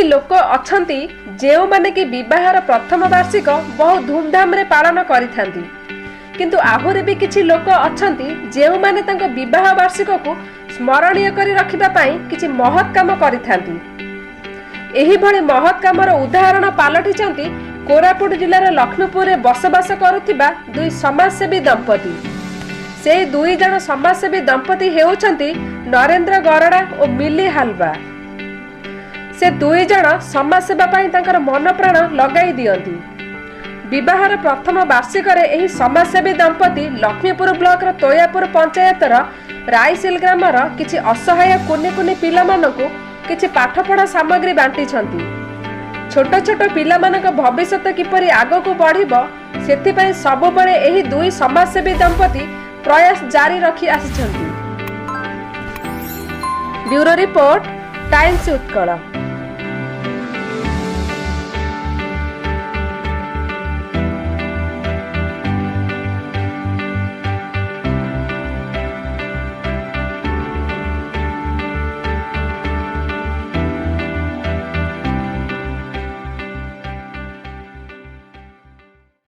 लोक अछंती जेउ माने कि विवाहर प्रथम वार्षिक बहुत धूमधाम रे पालन करिथांती, किंतु आहुरी भी किछि लोक अछंती जेउ माने तांको विवाह वार्षिक को स्मरणीय करी रखिबा पई किछि महत् काम करिथांती। एही भଳି महत् कामर उदाहरण पालटिचंती कोरापुट जिल्लार लक्ष्मीपुर रे बसवास करुथिबा दुई समाजसेवी दंपति। से दुई जन समाजसेवी दंपति हेउचंती नरेंद्र गरडा और मिली हालवा। से दुई जन समाज सेवा पाई तांकर मन प्राण लगाई दियंती। विवाहर प्रथम वार्षिक रे एही समाजसेवी दंपति लक्ष्मीपुर ब्लॉक रो तोयापुर पंचायतर रायसिल ग्रामर किछि असहाय कुनी कुनी पिला मानकु किछि पाठपढ़ा सामग्री बांटी छंती। छोट छोट पिला मानक भविष्य किपरि आगो को बढ़िबो सेति पई सब बळे एही दुई समाजसेवी दंपति प्रयास जारी रखी आसी छंती। Bureau report, Times Utkal.